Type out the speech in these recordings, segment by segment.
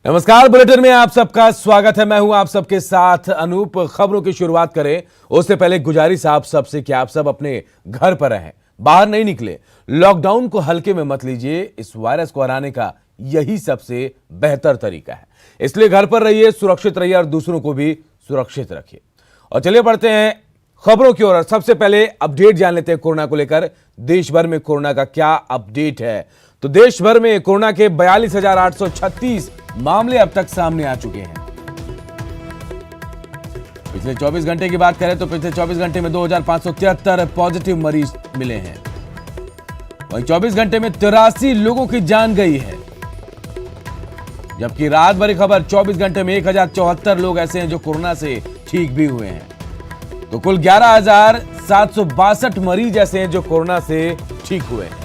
नमस्कार, बुलेटिन में आप सबका स्वागत है। मैं हूं आप सबके साथ अनूप। खबरों की शुरुआत करें उससे पहले गुजारिश आप सबसे कि आप सब अपने घर पर रहें, बाहर नहीं निकले। लॉकडाउन को हल्के में मत लीजिए। इस वायरस को हराने का यही सबसे बेहतर तरीका है। इसलिए घर पर रहिए, सुरक्षित रहिए और दूसरों को भी सुरक्षित रखिए। और चलिए बढ़ते हैं खबरों की ओर। सबसे पहले अपडेट जान लेते हैं कोरोना को लेकर। देश भर में कोरोना का क्या अपडेट है, तो देश भर में कोरोना के 42,836 मामले अब तक सामने आ चुके हैं। पिछले 24 घंटे की बात करें तो पिछले 24 घंटे में 2,573 पॉजिटिव मरीज मिले हैं। वहीं 24 घंटे में 83 लोगों की जान गई है। जबकि रात भरी खबर 24 घंटे में 1,074 लोग ऐसे हैं जो कोरोना से ठीक भी हुए हैं। तो कुल 11,762 मरीज ऐसे हैं जो कोरोना से ठीक हुए हैं।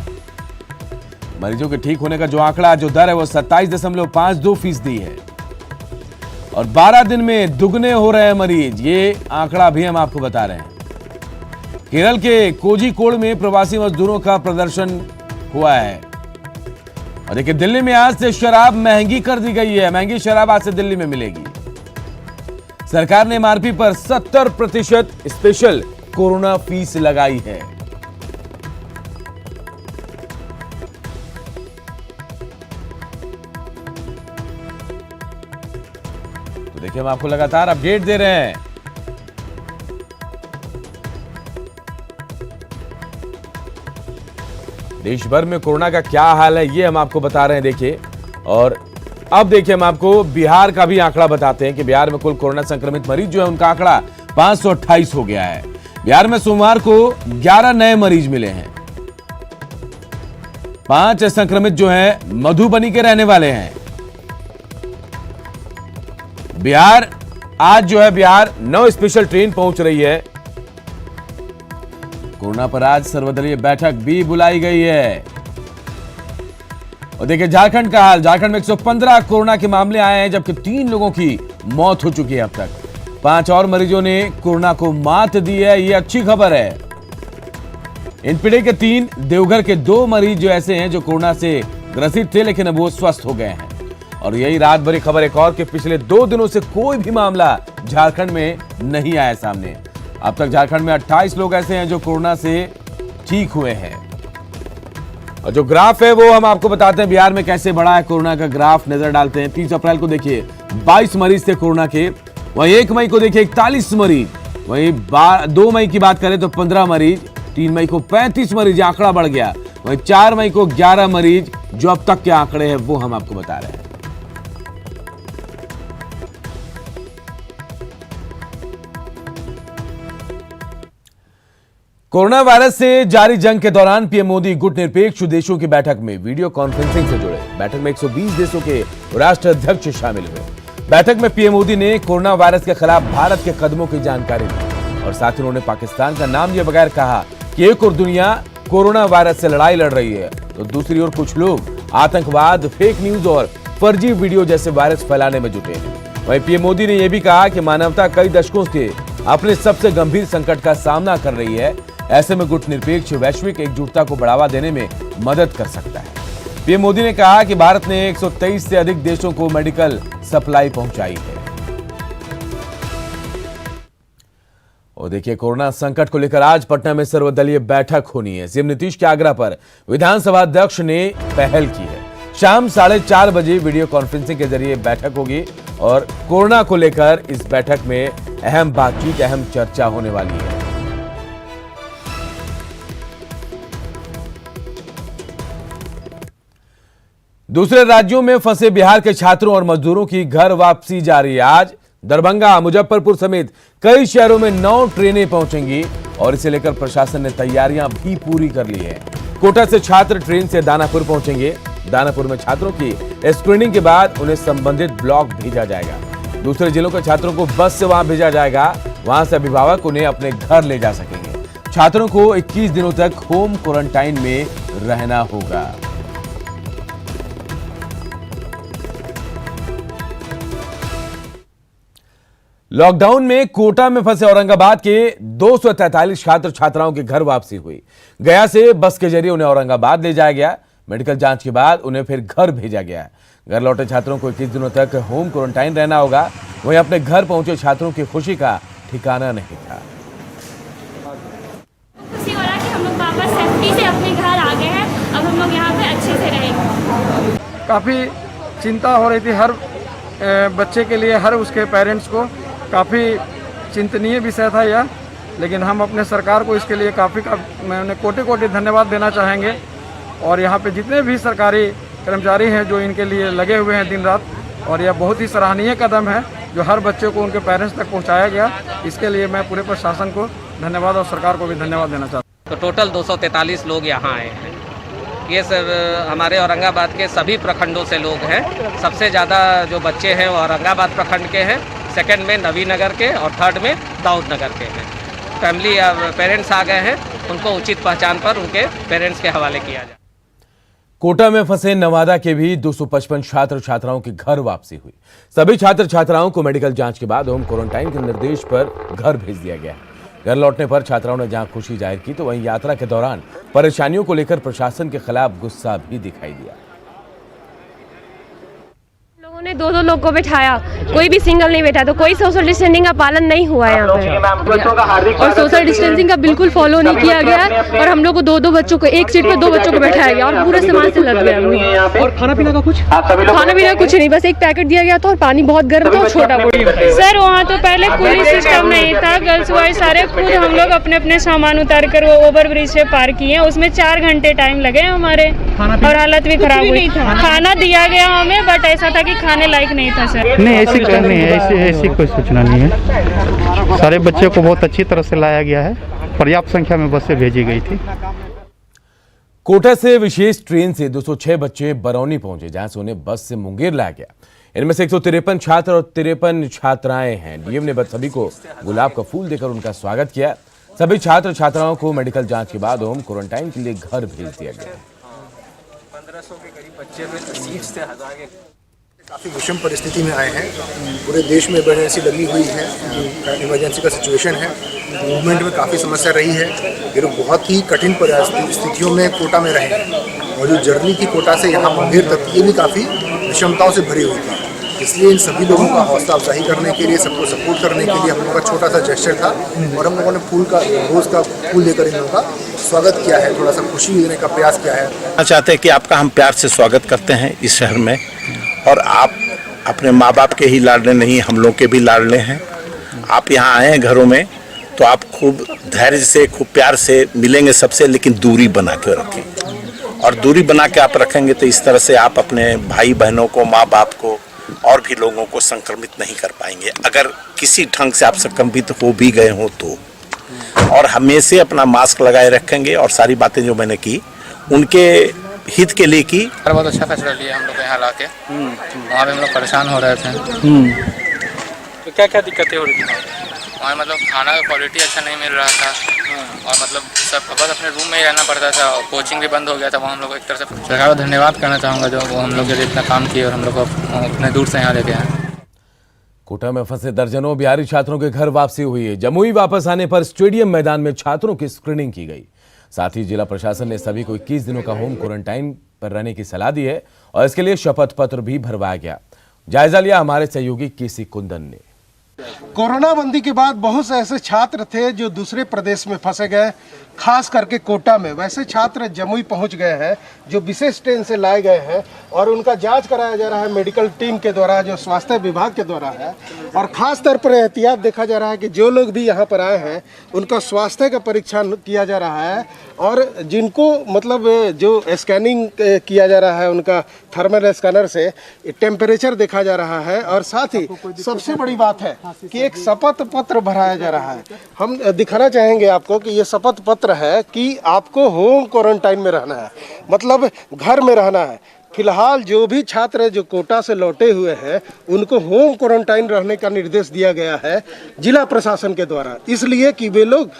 मरीजों के ठीक होने का जो आंकड़ा, जो दर है वो 27.52% है। और 12 दिन में दुगने हो रहे हैं मरीज, ये आंकड़ा भी हम आपको बता रहे हैं। केरल के कोझिकोड में प्रवासी मजदूरों का प्रदर्शन हुआ है। और देखिए, दिल्ली में आज से शराब महंगी कर दी गई है। महंगी शराब आज से दिल्ली में मिलेगी। सरकार ने एमआरपी पर 70% स्पेशल कोरोना फीस लगाई है। तो देखिए, हम आपको लगातार अपडेट दे रहे हैं। देश भर में कोरोना का क्या हाल है ये हम आपको बता रहे हैं। देखिए, और अब देखिए हम आपको बिहार का भी आंकड़ा बताते हैं कि बिहार में कुल कोरोना संक्रमित मरीज जो है उनका आंकड़ा 528 हो गया है। बिहार में सोमवार को 11 नए मरीज मिले हैं। 5 संक्रमित जो हैं मधुबनी के रहने वाले हैं। बिहार आज जो है बिहार 9 स्पेशल ट्रेन पहुंच रही है। कोरोना पर आज सर्वदलीय बैठक भी बुलाई गई है। और देखिए झारखंड का हाल। झारखंड में 115 कोरोना के मामले आए हैं, जबकि 3 लोगों की मौत हो चुकी है अब तक। 5 और मरीजों ने कोरोना को मात दी है, ये अच्छी खबर है। इनपीडे के 3, देवघर के 2 मरीज जो ऐसे हैं जो कोरोना से ग्रसित थे लेकिन अब वो स्वस्थ हो गए हैं। और यही रात भरी खबर एक और कि पिछले 2 दिनों से कोई भी मामला झारखंड में नहीं आया सामने। अब तक झारखंड में 28 लोग ऐसे हैं जो कोरोना से ठीक हुए हैं। और जो ग्राफ है वो हम आपको बताते हैं बिहार में कैसे बढ़ा है कोरोना का ग्राफ। नजर डालते हैं। 30 अप्रैल को देखिए 22 मरीज थे कोरोना के। वहीं 1 मई को देखिए 41 मरीज। वहीं 2 मई की बात करें तो 15 मरीज। 3 मई को 35 मरीज, आंकड़ा बढ़ गया। वहीं 4 मई को 11 मरीज। जो अब तक के आंकड़े हैं वो हम आपको बता रहे हैं। कोरोना वायरस से जारी जंग के दौरान पीएम मोदी गुट निरपेक्ष देशों की बैठक में वीडियो कॉन्फ्रेंसिंग से जुड़े। बैठक में 120 देशों के राष्ट्राध्यक्ष शामिल हुए। बैठक में पीएम मोदी ने कोरोना वायरस के खिलाफ भारत के कदमों की जानकारी दी और साथ ही उन्होंने पाकिस्तान का नाम लिए बगैर कहा कि एक और दुनिया कोरोना वायरस से लड़ाई लड़ रही है तो दूसरी ओर कुछ लोग आतंकवाद, फेक न्यूज और फर्जी वीडियो जैसे वायरस फैलाने में जुटे हैं। वहीं पीएम मोदी ने यह भी कहा कि मानवता कई दशकों के अपने सबसे गंभीर संकट का सामना कर रही है। ऐसे में गुट निरपेक्ष वैश्विक एकजुटता को बढ़ावा देने में मदद कर सकता है। पीएम मोदी ने कहा कि भारत ने 123 से अधिक देशों को मेडिकल सप्लाई पहुंचाई है। और देखिए, कोरोना संकट को लेकर आज पटना में सर्वदलीय बैठक होनी है। सीएम नीतीश के आग्रह पर विधानसभा अध्यक्ष ने पहल की है। शाम 4:30 बजे वीडियो कॉन्फ्रेंसिंग के जरिए बैठक होगी और कोरोना को लेकर इस बैठक में अहम बातचीत, अहम चर्चा होने वाली है। दूसरे राज्यों में फंसे बिहार के छात्रों और मजदूरों की घर वापसी जारी है। आज दरभंगा, मुजफ्फरपुर समेत कई शहरों में 9 ट्रेनें पहुंचेंगी और इसे लेकर प्रशासन ने तैयारियां भी पूरी कर ली है। कोटा से छात्र ट्रेन से दानापुर पहुंचेंगे। दानापुर में छात्रों की स्क्रीनिंग के बाद उन्हें संबंधित ब्लॉक भेजा जाएगा। दूसरे जिलों के छात्रों को बस से वहां भेजा जाएगा। वहां से अभिभावक उन्हें अपने घर ले जा सकेंगे। छात्रों को 21 दिनों तक होम क्वारंटाइन में रहना होगा। लॉकडाउन में कोटा में फंसे औरंगाबाद के 243 छात्र छात्राओं की घर वापसी हुई। गया से बस के जरिए उन्हें औरंगाबाद ले जाया गया। मेडिकल जांच के बाद उन्हें फिर घर भेजा गया है। घर लौटे छात्रों को 21 दिनों तक होम क्वारंटाइन रहना होगा। वहीं अपने घर पहुंचे छात्रों की खुशी का ठिकाना नहीं था। खुशी हो रहा है कि हम लोग वापस सेफ्टी से अपने घर आ गए हैं। अब हम लोग यहाँ पे अच्छे से रहेंगे। काफ़ी चिंता हो रही थी हर बच्चे के लिए, हर उसके पेरेंट्स को काफ़ी चिंतनीय विषय था यह, लेकिन हम अपने सरकार को इसके लिए मैंने कोटि धन्यवाद देना चाहेंगे। और यहाँ पे जितने भी सरकारी कर्मचारी हैं जो इनके लिए लगे हुए हैं दिन रात, और यह बहुत ही सराहनीय कदम है जो हर बच्चे को उनके पेरेंट्स तक पहुँचाया गया। इसके लिए मैं पूरे प्रशासन को धन्यवाद और सरकार को भी धन्यवाद देना चाहता हूँ। तो टोटल 243 लोग यहाँ आए हैं। ये सर हमारे औरंगाबाद के सभी प्रखंडों से लोग हैं। सबसे ज़्यादा जो बच्चे हैं वो औरंगाबाद प्रखंड के हैं, सेकंड में नवीनगर के और थर्ड में दाऊद नगर के हैं। फैमिली पेरेंट्स आ गए हैं, उनको उचित पहचान पर उनके पेरेंट्स के हवाले किया जाए। कोटा में फंसे नवादा के भी 255 छात्र छात्राओं की घर वापसी हुई। सभी छात्र छात्राओं को मेडिकल जांच के बाद होम क्वारंटाइन के निर्देश पर घर भेज दिया गया है। घर लौटने पर छात्राओं ने जहां खुशी जाहिर की, तो वहीं यात्रा के दौरान परेशानियों को लेकर प्रशासन के खिलाफ गुस्सा भी दिखाई दिया। लोगों ने दो लोग को बैठाया, कोई भी सिंगल नहीं बैठा, तो कोई सोशल डिस्टेंसिंग का पालन नहीं हुआ है यहाँ पे, और सोशल डिस्टेंसिंग का बिल्कुल फॉलो नहीं किया गया। और हम लोग को दो बच्चों को एक सीट पे 2 बच्चों को बैठाया गया और पूरे सामान से लग गया। और खाना पीना का कुछ कुछ नहीं, बस एक पैकेट दिया गया था और पानी बहुत गर्म था और छोटा बोतल। सर वहाँ तो पहले कोई सिस्टम नहीं था। गर्ल्स बॉयज सारे खुद हम लोग अपने अपने सामान उतार कर वो ओवर ब्रिज से पार किए। उसमें 4 घंटे टाइम लगे हमारे और हालत भी खराब हुई। खाना दिया गया हमें, बट ऐसा था कि खाने लायक नहीं था सर। नहीं, ऐसी नहीं है, ऐसी कोई सूचना नहीं है। सारे बच्चों को बहुत अच्छी तरह से लाया गया है, पर्याप्त संख्या में बसें भेजी गई थी। कोटा से विशेष ट्रेन से 206 बच्चे बरौनी पहुंचे, जहां से उन्हें बस से मुंगेर लाया गया। इनमें से 153 छात्र और 53 छात्राएं हैं। डीएम ने सभी को गुलाब का फूल देकर उनका स्वागत किया। सभी छात्र छात्राओं को मेडिकल जांच के बाद होम क्वारंटाइन के लिए घर भेज दिया गया। 1500 के करीब बच्चे में 80 से 1000 के काफ़ी विषम परिस्थिति में आए हैं। पूरे देश में इमरजेंसी लगी हुई है, इमरजेंसी का सिचुएशन है। मूवमेंट में काफ़ी समस्या रही है। ये लोग बहुत ही कठिन स्थितियों में कोटा में रहे, और जो जर्नी थी कोटा से यहाँ मुंगेर तक, ये भी काफ़ी विषमताओं से भरी हुई थी। इसलिए इन सभी लोगों का हौसला अफजाई करने के लिए, सबको सपोर्ट करने के लिए हम लोगों का छोटा सा जेस्चर था, और हम लोगों ने रोज़ का फूल देकर इन लोगों का स्वागत किया है, थोड़ा सा खुशी देने का प्रयास किया है। चाहते हैं कि आपका हम प्यार से स्वागत करते हैं इस शहर में, और आप अपने माँ बाप के ही लाडले नहीं, हम लोग के भी लाडले हैं। आप यहाँ आए हैं घरों में, तो आप खूब धैर्य से, खूब प्यार से मिलेंगे सबसे, लेकिन दूरी बना के रखें। और दूरी बना के आप रखेंगे तो इस तरह से आप अपने भाई बहनों को, माँ बाप को और भी लोगों को संक्रमित नहीं कर पाएंगे। अगर किसी ढंग से आप संक्रमित हो भी गए हो तो, और हमेशा अपना मास्क लगाए रखेंगे, और सारी बातें जो मैंने की उनके हित के लिए की। बहुत अच्छा फैसला लिया हम लोग को यहाँ ला के। वहाँ पे हम लोग परेशान हो रहे थे। तो क्या क्या दिक्कतें हो रही थी वहाँ? मतलब खाना का क्वालिटी अच्छा नहीं मिल रहा था, और मतलब सब बस अपने रूम में ही रहना पड़ता था, और कोचिंग भी बंद हो गया था। वहाँ हम लोग एक तरह से सरकार को धन्यवाद करना चाहूँगा जो वो हम लोग के लिए इतना काम किए और हम लोग को इतने दूर से यहाँ लेके आए। कोटा में फंसे दर्जनों बिहारी छात्रों के घर वापसी हुई है। जमुई वापस आने पर स्टेडियम मैदान में छात्रों की स्क्रीनिंग की गई। साथ ही जिला प्रशासन ने सभी को 21 दिनों का होम क्वारंटाइन पर रहने की सलाह दी है, और इसके लिए शपथ पत्र भी भरवाया गया। जायजा लिया हमारे सहयोगी केसी कुंदन ने। कोरोना बंदी के बाद बहुत से ऐसे छात्र थे जो दूसरे प्रदेश में फंसे गए, खास करके कोटा में। वैसे छात्र जमुई पहुंच गए हैं जो विशेष ट्रेन से लाए गए हैं, और उनका जांच कराया जा रहा है मेडिकल टीम के द्वारा, जो स्वास्थ्य विभाग के द्वारा है। और ख़ास तौर पर एहतियात देखा जा रहा है कि जो लोग भी यहाँ पर आए हैं उनका स्वास्थ्य का परीक्षण किया जा रहा है, और जिनको मतलब जो स्कैनिंग किया जा रहा है उनका थर्मल स्कैनर से टेम्परेचर देखा जा रहा है। और साथ ही सबसे बड़ी बात है कि एक शपथ पत्र भराया जा रहा है। हम दिखाना चाहेंगे आपको कि ये शपथ पत्र है कि आपको होम क्वारंटाइन में रहना है, मतलब घर में रहना है। फिलहाल जो भी छात्र जो कोटा से लौटे हुए हैं उनको होम क्वारंटाइन रहने का निर्देश दिया गया है जिला प्रशासन के द्वारा, इसलिए कि वे लोग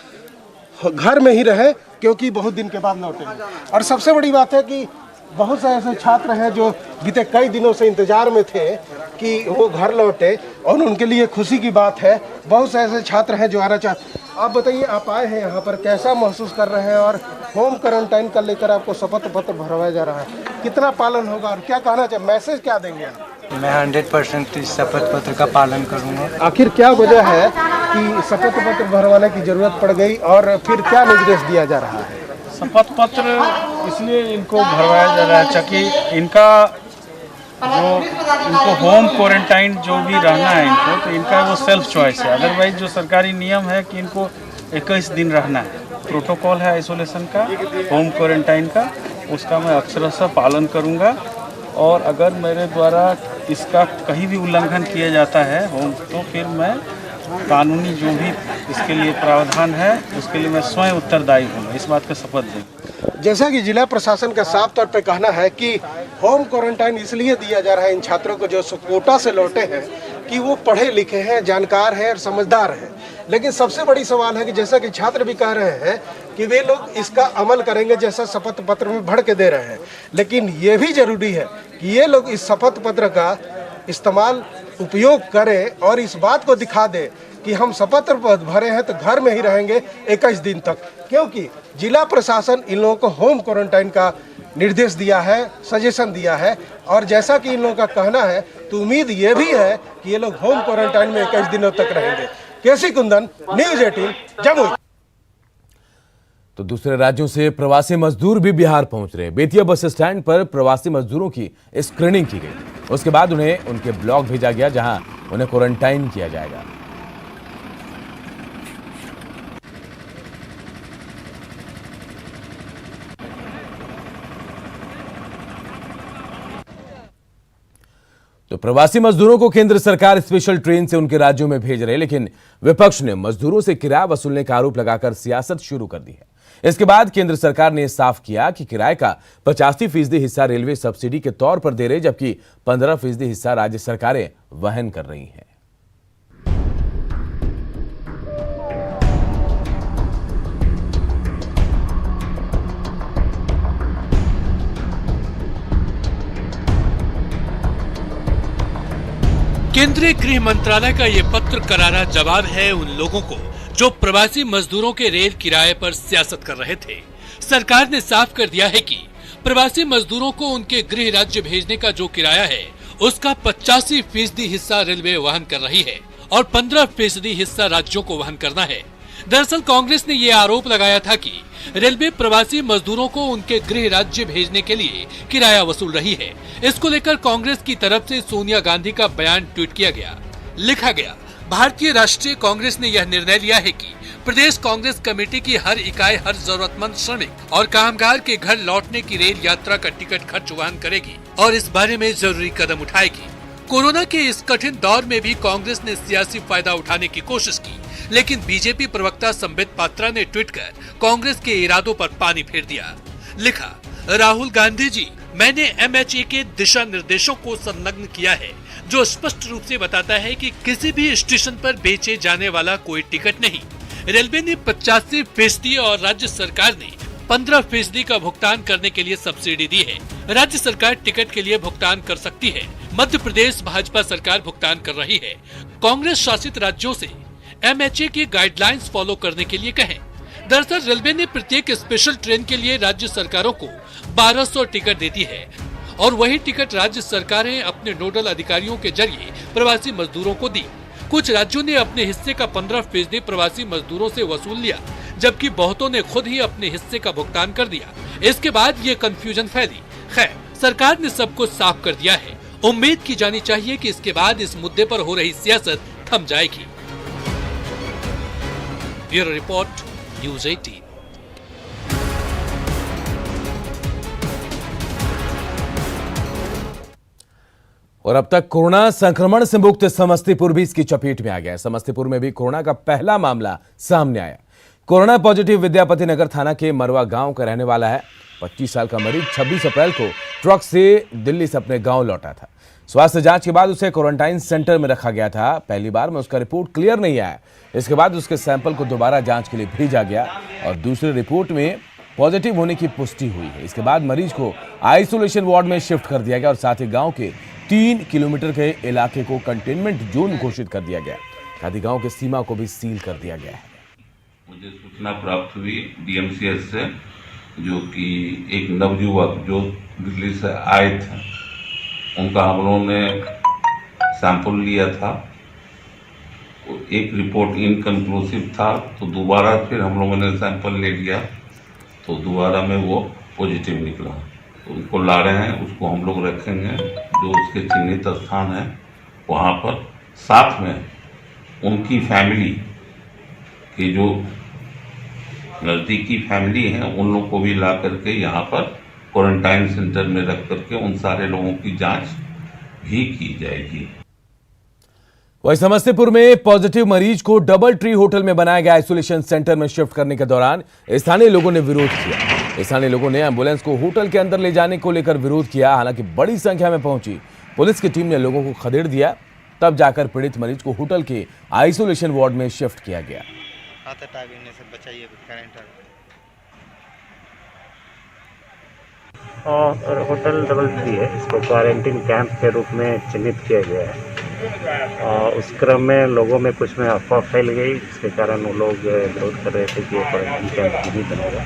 घर में ही रहे, क्योंकि बहुत दिन के बाद लौटे हैं। और सबसे बड़ी बात है कि बहुत से ऐसे छात्र हैं जो बीते कई दिनों से इंतजार में थे कि वो घर लौटे और उनके लिए खुशी की बात है। बहुत से ऐसे छात्र हैं जो आना चाहते। आप बताइए, आप आए हैं यहाँ पर, कैसा महसूस कर रहे हैं और होम क्वारंटाइन का लेकर आपको शपथ पत्र भरवाया जा रहा है, कितना पालन होगा और क्या कहना चाहिए, मैसेज क्या देंगे आप? मैं 100% इस शपथ पत्र का पालन करूँगा। आखिर क्या वजह है कि शपथ पत्र भरवाने की जरूरत पड़ गई और फिर क्या निर्देश दिया जा रहा है? शपथ पत्र इसलिए इनको भरवाया जा रहा है ताकि इनको होम क्वारंटाइन जो भी रहना है इनको, तो इनका वो सेल्फ चॉइस है। अदरवाइज जो सरकारी नियम है कि इनको 21 दिन रहना है, प्रोटोकॉल है आइसोलेशन का, होम क्वारंटाइन का, उसका मैं अक्षरशः पालन करूंगा। और अगर मेरे द्वारा इसका कहीं भी उल्लंघन किया जाता है होम, तो फिर मैं कानूनी जो भी इसके लिए प्रावधान है उसके लिए मैं स्वयं उत्तरदायी हूँ, इस बात का शपथ दें। जैसा कि जिला प्रशासन का साफ तौर पे कहना है कि होम क्वारंटाइन इसलिए दिया जा रहा है इन छात्रों को जो कोटा से लौटे हैं कि वो पढ़े लिखे हैं, जानकार हैं और समझदार हैं। लेकिन सबसे बड़ी सवाल है कि जैसा कि छात्र भी कह रहे हैं कि वे लोग इसका अमल करेंगे जैसा शपथ पत्र में भर के दे रहे हैं, लेकिन ये भी जरूरी है कि ये लोग इस शपथ पत्र का इस्तेमाल उपयोग करें और इस बात को दिखा दे कि हम शपथ पत्र भरे हैं तो घर में ही रहेंगे 21 दिन तक, क्योंकि जिला प्रशासन इन लोगों को होम क्वारंटाइन का निर्देश दिया है, सजेशन दिया है। और जैसा कि इन लोगों का कहना है तो उम्मीद ये भी है कि ये लोग होम क्वारंटाइन में 21 दिनों तक रहेंगे। केसी कुंदन, न्यूज़ 18, जमुई। तो दूसरे राज्यों से प्रवासी मजदूर भी बिहार पहुंच रहे हैं। बेतिया बस स्टैंड पर प्रवासी मजदूरों की स्क्रीनिंग की गई, उसके बाद उन्हें उनके ब्लॉक भेजा गया जहां उन्हें क्वारंटाइन किया जाएगा। तो प्रवासी मजदूरों को केंद्र सरकार स्पेशल ट्रेन से उनके राज्यों में भेज रहे, लेकिन विपक्ष ने मजदूरों से किराया वसूलने का आरोप लगाकर सियासत शुरू कर दी है। इसके बाद केंद्र सरकार ने साफ किया कि किराए का 85% हिस्सा रेलवे सब्सिडी के तौर पर दे रहे, जबकि 15% हिस्सा राज्य सरकारें वहन कर रही हैं। केंद्रीय गृह मंत्रालय का ये पत्र करारा जवाब है उन लोगों को जो प्रवासी मजदूरों के रेल किराए पर सियासत कर रहे थे। सरकार ने साफ कर दिया है कि प्रवासी मजदूरों को उनके गृह राज्य भेजने का जो किराया है उसका 85% हिस्सा रेलवे वहन कर रही है और 15% हिस्सा राज्यों को वहन करना है। दरअसल कांग्रेस ने ये आरोप लगाया था कि रेलवे प्रवासी मजदूरों को उनके गृह राज्य भेजने के लिए किराया वसूल रही है। इसको लेकर कांग्रेस की तरफ से सोनिया गांधी का बयान ट्वीट किया गया। लिखा गया, भारतीय राष्ट्रीय कांग्रेस ने यह निर्णय लिया है कि प्रदेश कांग्रेस कमेटी की हर इकाई हर जरूरतमंद श्रमिक और कामगार के घर लौटने की रेल यात्रा का टिकट खर्च वहन करेगी और इस बारे में जरूरी कदम उठाएगी। कोरोना के इस कठिन दौर में भी कांग्रेस ने सियासी फायदा उठाने की कोशिश की, लेकिन बीजेपी प्रवक्ता संबित पात्रा ने ट्वीट कर कांग्रेस के इरादों पर पानी फेर दिया। लिखा, राहुल गांधी जी, मैंने MHA के दिशा निर्देशों को संलग्न किया है जो स्पष्ट रूप से बताता है कि किसी भी स्टेशन पर बेचे जाने वाला कोई टिकट नहीं। रेलवे ने 85% और राज्य सरकार ने 15% का भुगतान करने के लिए सब्सिडी दी है। राज्य सरकार टिकट के लिए भुगतान कर सकती है। मध्य प्रदेश भाजपा सरकार भुगतान कर रही है। कांग्रेस शासित राज्यों से MHA की गाइडलाइंस फॉलो करने के लिए कहें। दरअसल रेलवे ने प्रत्येक स्पेशल ट्रेन के लिए राज्य सरकारों को 1200 टिकट देती है और वही टिकट राज्य सरकारें अपने नोडल अधिकारियों के जरिए प्रवासी मजदूरों को दी। कुछ राज्यों ने अपने हिस्से का 15% प्रवासी मजदूरों से वसूल लिया, जबकि बहुतों ने खुद ही अपने हिस्से का भुगतान कर दिया। इसके बाद ये कंफ्यूजन फैली। खैर, सरकार ने सब कुछ साफ कर दिया है। उम्मीद की जानी चाहिए कि इसके बाद इस मुद्दे पर हो रही सियासत थम जाएगी। Bureau report, news 18। और अब तक कोरोना संक्रमण से मुक्त समस्तीपुर भी इसकी चपेट में आ गया है। समस्तीपुर में भी कोरोना का पहला मामला सामने आया। कोरोना पॉजिटिव विद्यापति नगर थाना के मरवा गांव का रहने वाला है। 25 साल का मरीज 26 अप्रैल को ट्रक से दिल्ली से अपने गांव लौटा था। स्वास्थ्य जांच के बाद उसे क्वारंटाइन सेंटर में रखा गया था। पहली बार में उसका रिपोर्ट क्लियर नहीं आया। इसके बाद उसके सैंपल को दोबारा जांच के लिए भेजा गया और दूसरी रिपोर्ट में पॉजिटिव होने की पुष्टि हुई है। इसके बाद मरीज को आइसोलेशन वार्ड में शिफ्ट कर दिया गया और साथ ही गांव के 3 किलोमीटर के इलाके को कंटेनमेंट जोन घोषित कर दिया गया। साथ ही गांव की सीमा को भी सील कर दिया गया है। मुझे सूचना प्राप्त हुई DMCS से, जो कि एक नवयुवक जो दिल्ली से आए थे, उनका हम लोगों ने सैंपल लिया था। एक रिपोर्ट इनकन्क्लूसिव था, तो दोबारा फिर हम लोगों ने सैंपल ले लिया, तो दोबारा में वो पॉजिटिव निकला। तो उनको ला रहे हैं, उसको हम लोग रखेंगे जो उसके चिन्हित स्थान है वहाँ पर। साथ में उनकी फैमिली के जो नज़दीकी फैमिली है उन लोग को भी ला करके यहाँ पर क्वारंटाइन सेंटर में रख करके उन सारे लोगों की जांच भी की जाएगी। वही समस्तीपुर में पॉजिटिव मरीज को डबल ट्री होटल में बनाया गया आइसोलेशन सेंटर में शिफ्ट करने के दौरान स्थानीय लोगों ने विरोध किया। स्थानीय लोगों ने एम्बुलेंस को होटल के अंदर ले जाने को लेकर विरोध किया। हालांकि बड़ी संख्या में पहुंची पुलिस की टीम ने लोगों को खदेड़ दिया, तब जाकर पीड़ित मरीज को होटल के आइसोलेशन वार्ड में शिफ्ट किया गया। और होटल डबल ट्री है, इसको क्वारंटीन कैंप के रूप में चिन्हित किया गया है। और उस क्रम में लोगों में कुछ में अफवाह फैल गई, जिसके कारण वो लोग विरोध कर रहे थे कि क्वारंटीन कैंप नहीं बनेगा।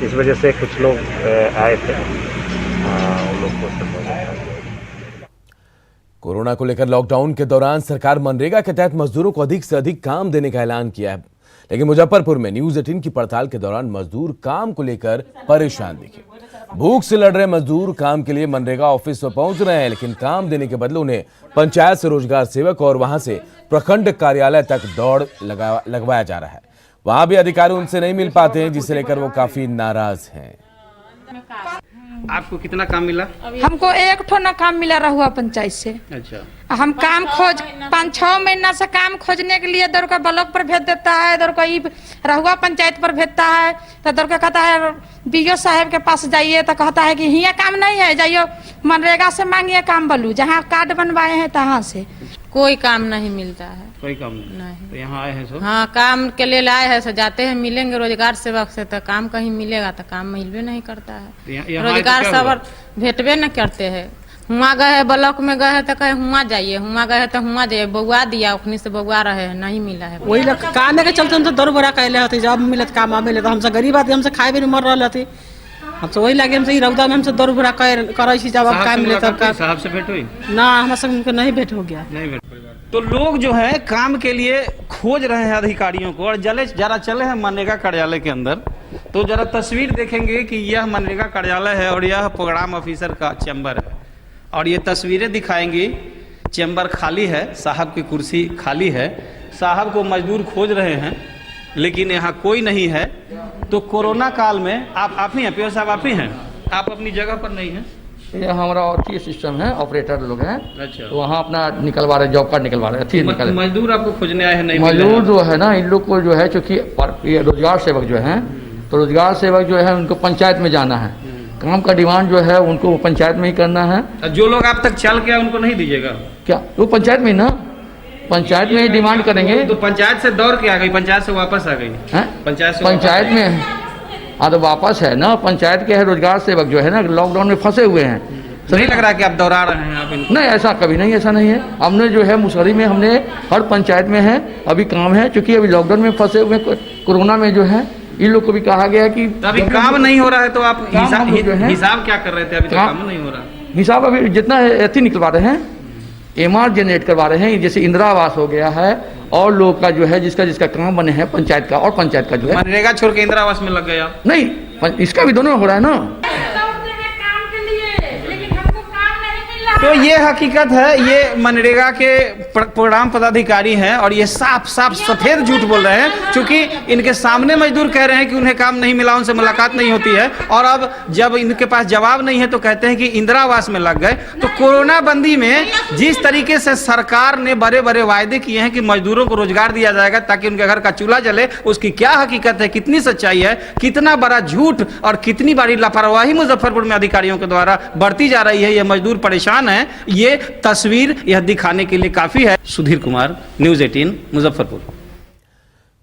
इस वजह से कुछ लोग आए थे, उन लोग को कोरोना को लेकर लॉकडाउन के दौरान सरकार मनरेगा के तहत मजदूरों को अधिक से अधिक काम देने का ऐलान किया है, लेकिन मुजफ्फरपुर में न्यूज़ 18 की पड़ताल के दौरान मजदूर काम को लेकर परेशान दिखे। भूख से लड़ रहे मजदूर काम के लिए मनरेगा ऑफिस पर पहुंच रहे हैं, लेकिन काम देने के बदले उन्हें पंचायत से रोजगार सेवक और वहां से प्रखंड कार्यालय तक दौड़ लगवाया जा रहा है। वहां भी अधिकारी उनसे नहीं मिल पाते हैं, जिसे लेकर वो काफी नाराज हैं। आपको कितना काम मिला? हमको एक ठो ना काम मिला रहुआ पंचायत से। अच्छा। हम काम खोज 5-6 महीना से काम खोजने के लिए दौड़ का ब्लॉक पर भेज देता है, दौड़ का रहुआ पंचायत पर भेजता है, तो दौड़ का कहता है BO साहब के पास जाइए, तो कहता है कि यहाँ काम नहीं है, जाइए मनरेगा से मांगिए काम बोलू, जहाँ कार्ड बनवाए हैं तहाँ से। कोई काम नहीं मिलता है। कोई काम नहीं। तो यहाँ आए हैं सब? हाँ, काम के लिए लाए हैं, जाते हैं मिलेंगे रोजगार सेवक से, तो काम कहीं मिलेगा तो काम मिलबे नहीं करता है। रोजगार सेवक भेटबे न करते हैं। हुआ गए है ब्लॉक में गए है तो कहे हुआ जाइए, हुआ गए तो हुआ जाइए, बउआ दिया उखनी से बउआ रहे हैं, नहीं मिला है। वही काम के चलते हमसे दौड़ बड़ा कैले होती, जब मिलत काम मिले तो हमसे गरीब आदमी हमसे खाए भी नहीं मर रहा थी। हम तो वही लगे हमसे रौदा में हमसे दौड़ बड़ा करे जब अब काम मिले तब का। साहब से भेंट हुई? ना, हमारे संग नहीं भेंट हो गया। नहीं भेंट। तो लोग जो है काम के लिए खोज रहे हैं अधिकारियों को, और जरा चले हैं मनरेगा कार्यालय के अंदर, तो जरा तस्वीर देखेंगे कि यह मनरेगा कार्यालय है और यह प्रोग्राम ऑफिसर का चैम्बर है। और ये तस्वीरें दिखाएंगी, चैम्बर खाली है, साहब की कुर्सी खाली है, साहब को मजदूर खोज रहे हैं लेकिन यहाँ कोई नहीं है। तो कोरोना काल में आप ही हैं PO साहब, आप ही हैं, आप अपनी जगह पर नहीं हैं? ये हमारा अथी सिस्टम है, ऑपरेटर लोग हैं। अच्छा। तो वहाँ अपना निकलवा रहे, जॉब कार्ड निकलवा रहे, मजदूर आपको खोजने आए हैं? नहीं, मजदूर जो है ना, इन लोग को जो है चूँकि रोजगार सेवक जो है, तो रोजगार सेवक जो है उनको पंचायत में जाना है, काम का डिमांड जो है उनको पंचायत में ही करना है। जो लोग आप तक चल के उनको नहीं दीजिएगा क्या? वो पंचायत में ना, पंचायत में ही डिमांड करेंगे। तो पंचायत से दौड़ के आ गई, पंचायत से वापस आ गई? पंचायत में हाँ, तो वापस है ना, पंचायत के है रोजगार सेवक जो है ना, लॉकडाउन में फंसे हुए हैं। नहीं लग रहा कि आप दौड़ा रहे हैं आप इनको? नहीं, ऐसा कभी नहीं, ऐसा नहीं है। हमने जो है मुसहरी में हमने हर पंचायत में है अभी काम है, क्योंकि अभी लॉकडाउन में फंसे हुए कोरोना में जो है इन लोग को भी कहा गया कि अभी काम नहीं हो रहा है, तो आप हिसाब क्या कर रहे थे? अभी काम नहीं हो रहा। हिसाब अभी जितना अथी निकलवा रहे हैं, MR जनरेट करवा रहे हैं, जैसे इंदिरा आवास हो गया है, और लोग का जो है जिसका काम बने हैं पंचायत का, और पंचायत का जो है मनरेगा छोड़ के इंदिरा आवास में लग गया। नहीं, इसका भी दोनों हो रहा है ना। तो ये हकीकत है, ये मनरेगा के प्रोग्राम पदाधिकारी हैं और ये साफ सफेद झूठ बोल रहे हैं, क्योंकि इनके सामने मजदूर कह रहे हैं कि उन्हें काम नहीं मिला, उनसे मुलाकात नहीं होती है, और अब जब इनके पास जवाब नहीं है तो कहते हैं कि इंदिरा आवास में लग गए। तो कोरोना बंदी में जिस तरीके से सरकार ने बड़े बड़े वायदे किए हैं कि मजदूरों को रोजगार दिया जाएगा ताकि उनके घर का चूल्हा जले, उसकी क्या हकीकत है, कितनी सच्चाई है, कितना बड़ा झूठ और कितनी बड़ी लापरवाही मुजफ्फरपुर में अधिकारियों के द्वारा बढ़ती जा रही है। ये मजदूर परेशान है, ये तस्वीर यह दिखाने के लिए काफी है। सुधीर कुमार, न्यूज़ 18 मुजफ्फरपुर।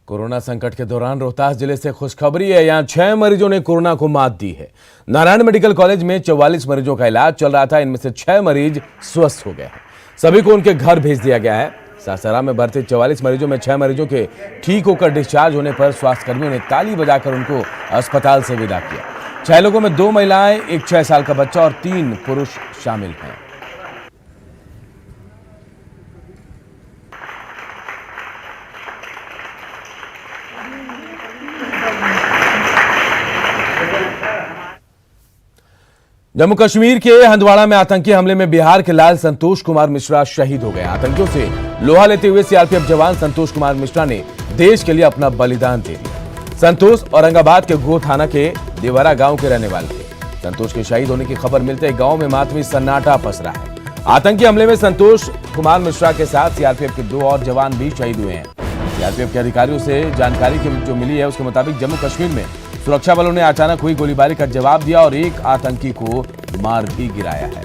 कोरोना संकट के दौरान रोहतास जिले से खुशखबरी है। यहां 6 मरीजों ने कोरोना को मात दी है। नारायण मेडिकल कॉलेज में 44 मरीजों का इलाज चल रहा था। इनमें से 6 मरीज स्वस्थ हो गए हैं। सभी को उनके घर भेज दिया गया है। सासाराम में भर्ती 44 मरीजों में 6 मरीजों के ठीक होकर डिस्चार्ज होने पर स्वास्थ्यकर्मियों ने ताली बजाकर उनको अस्पताल से विदा किया। 6 लोगों में 2 महिलाएं, एक 6 साल का बच्चा और 3 पुरुष शामिल हैं। जम्मू कश्मीर के हंदवाड़ा में आतंकी हमले में बिहार के लाल संतोष कुमार मिश्रा शहीद हो गए। आतंकियों से लोहा लेते हुए सीआरपीएफ जवान संतोष कुमार मिश्रा ने देश के लिए अपना बलिदान दे दिया। संतोष औरंगाबाद के गो थाना के देवरा गांव के रहने वाले थे। संतोष के शहीद होने की खबर मिलते ही गांव में मातमी सन्नाटा पसरा है। आतंकी हमले में संतोष कुमार मिश्रा के साथ सीआरपीएफ के 2 और जवान भी शहीद हुए हैं। सीआरपीएफ के अधिकारियों से जानकारी जो मिली है उसके मुताबिक जम्मू कश्मीर में सुरक्षा बलों ने अचानक हुई गोलीबारी का जवाब दिया और एक आतंकी को मार भी गिराया है।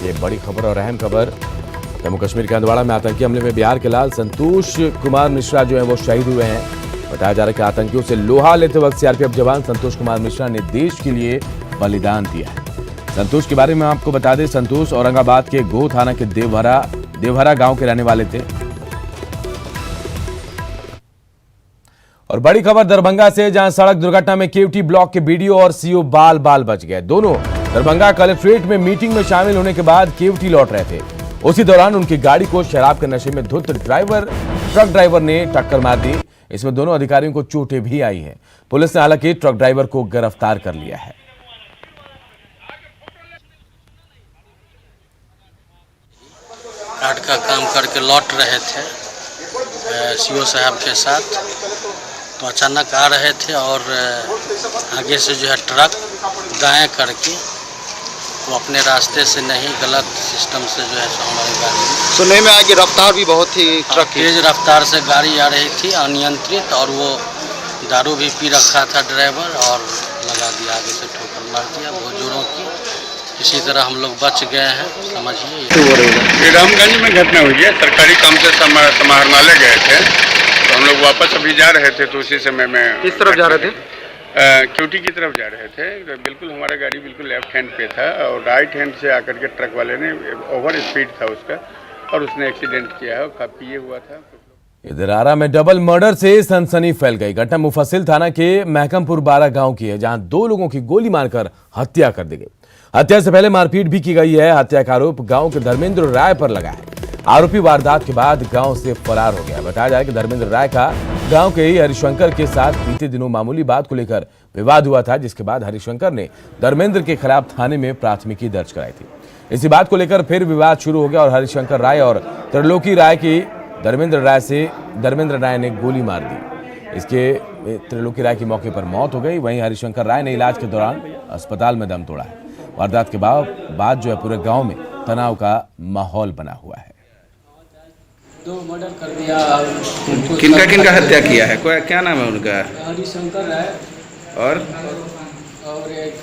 ये बड़ी खबर और अहम खबर, जम्मू कश्मीर के हंदवाड़ा में आतंकी हमले में बिहार के लाल संतोष कुमार मिश्रा जो है वो शहीद हुए हैं। बताया जा रहा है कि आतंकियों से लोहा लेते वक्त सीआरपीएफ जवान संतोष कुमार मिश्रा ने देश के लिए बलिदान दिया है। संतोष के बारे में आपको बता दें, संतोष औरंगाबाद के गो थाना के देवहरा गांव के रहने वाले थे। और बड़ी खबर दरभंगा से, जहां सड़क दुर्घटना में केवटी ब्लॉक के बीडीओ और सीओ बाल बाल बच गए। दोनों दरभंगा कलेक्ट्रेट में मीटिंग में शामिल होने के बाद केवटी लौट रहे थे। उसी दौरान उनकी गाड़ी को शराब के नशे में धुत ट्रक ड्राइवर ने टक्कर मार दी। इसमें दोनों अधिकारियों को चोटें भी आई हैं। पुलिस ने हालांकि ट्रक ड्राइवर को गिरफ्तार कर लिया है। कार्ड का काम करके लौट रहे थे सीओ साहब के साथ, तो अचानक आ रहे थे और आगे से जो है ट्रक दाएं करके वो अपने रास्ते से नहीं, गलत सिस्टम से जो है हमारी गाड़ी सुनने में आया कि रफ्तार भी बहुत थी, ट्रक तेज रफ्तार से गाड़ी आ रही थी अनियंत्रित, और वो दारू भी पी रखा था ड्राइवर और लगा दिया, आगे से ठोकर मार दिया बहुत जोरों की। इसी तरह हम लोग बच गए हैं, समझिए। रामगंज में घटना हुई है, सरकारी काम से समाहरणालय गए थे, तो हम लोग वापस अभी जा रहे थे, तो उसी समय में किस तरफ जा रहे थे? क्यूटी की तरफ जा रहे थे। बिल्कुल हमारा गाड़ी बिल्कुल लेफ्ट हैंड पे था और राइट हैंड से आकर के ट्रक वाले ने, ओवर स्पीड था उसका और उसने एक्सीडेंट किया है और पिए हुआ था। इधर आरा में डबल मर्डर से सनसनी फैल गई। घटना मुफस्सिल थाना के महकमपुर 12 गांव की है, जहां 2 लोगों की गोली मारकर हत्या कर दी गई। हत्या से पहले मारपीट भी की गई है। हत्या का आरोप गांव के धर्मेंद्र राय पर लगा है। आरोपी वारदात के बाद गांव से फरार हो गया। बताया जाए कि धर्मेंद्र राय का गांव के ही हरिशंकर के साथ बीते दिनों मामूली बात को लेकर विवाद हुआ था, जिसके बाद हरिशंकर ने धर्मेंद्र के खिलाफ थाने में प्राथमिकी दर्ज कराई थी। इसी बात को लेकर फिर विवाद शुरू हो गया और हरिशंकर राय और त्रिलोकी राय की धर्मेंद्र राय ने गोली मार दी। इसके त्रिलोकी राय की मौके पर मौत हो गई। वहीं हरिशंकर राय ने इलाज के दौरान अस्पताल में दम तोड़ा है। वारदात के बाद जो है पूरे गांव में तनाव का माहौल बना हुआ है। 2 मर्डर कर दिया। किनका किनका हत्या किया है? क्या नाम है उनका? हरिशंकर राय और एक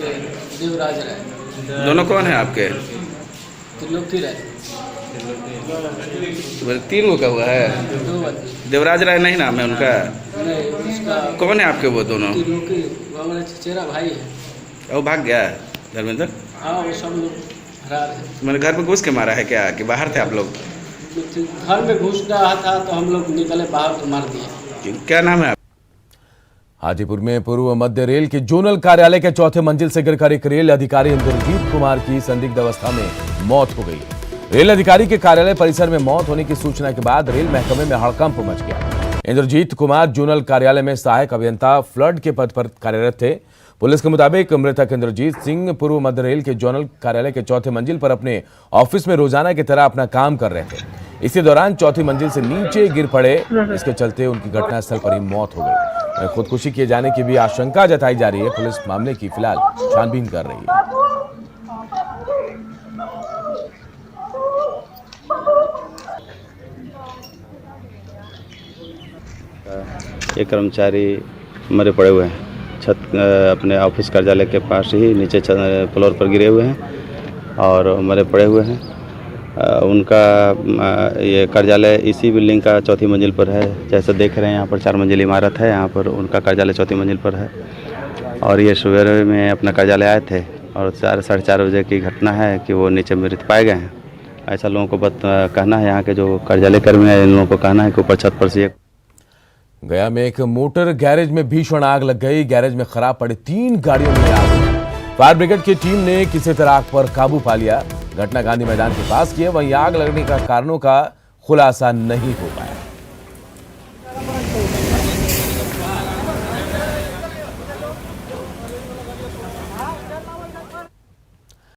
देवराज राय। दोनों कौन है आपके? त्रिलोकी राय। 3 का हुआ है। 2 देवराज राय नहीं नाम है उनका? नहीं, उसका कौन है आपके वो दोनों? त्रिलोकी हमारा चचेरा भाई है। वो भाग गया धर्मेंद्र? हाँ, वो सब लोग फरार है। मैंने घर में घुस के मारा है क्या, कि बाहर थे आप लोग? घर में घुस रहा था तो हम लोग निकले बाहर तो मार दिए। क्या नाम है? हाजीपुर में पूर्व मध्य रेल के जोनल कार्यालय के 4थे मंजिल से गिरकर एक रेल अधिकारी इंद्रजीत कुमार की संदिग्ध अवस्था में मौत हो गई। रेल अधिकारी के कार्यालय परिसर में मौत होने की सूचना के बाद रेल महकमे में हड़कंप मच गया। इंद्रजीत कुमार जोनल कार्यालय में सहायक अभियंता फ्लड के पद पर कार्यरत थे। पुलिस के मुताबिक मृतक इंद्रजीत सिंह पूर्व मध्य रेल के जोनल कार्यालय के 4थे मंजिल पर अपने ऑफिस में रोजाना की तरह अपना काम कर रहे थे। इसी दौरान 4थी मंजिल से नीचे गिर पड़े। इसके चलते उनकी घटनास्थल पर ही मौत हो गई। खुदकुशी किए जाने की भी आशंका जताई जा रही है। पुलिस मामले की फिलहाल छानबीन कर रही है। ये कर्मचारी मरे पड़े हुए हैं। छत अपने ऑफिस कार्यालय के पास ही नीचे फ्लोर पर गिरे हुए हैं और मरे पड़े हुए हैं। उनका ये कार्यालय इसी बिल्डिंग का चौथी मंजिल पर है। जैसे देख रहे हैं यहाँ पर 4 मंजिल इमारत है, यहाँ पर उनका कार्यालय चौथी मंजिल पर है। और ये सवेरे में अपना कार्यालय आए थे और 4-4:30 बजे की घटना है कि वो नीचे मृत पाए गए हैं। ऐसा लोगों को कहना है, यहाँ के जो कार्यालय कर्मी हैं इन लोगों को कहना है कि ऊपर छत पर से। गया में एक मोटर गैरेज में भीषण आग लग गई। गैरेज में खराब पड़े 3 गाड़ियों में आग लगी। फायर ब्रिगेड की टीम ने किसी तरह आग पर काबू पा लिया। घटना गांधी मैदान के पास की है। वहीं आग लगने का कारणों का खुलासा नहीं हो पाया।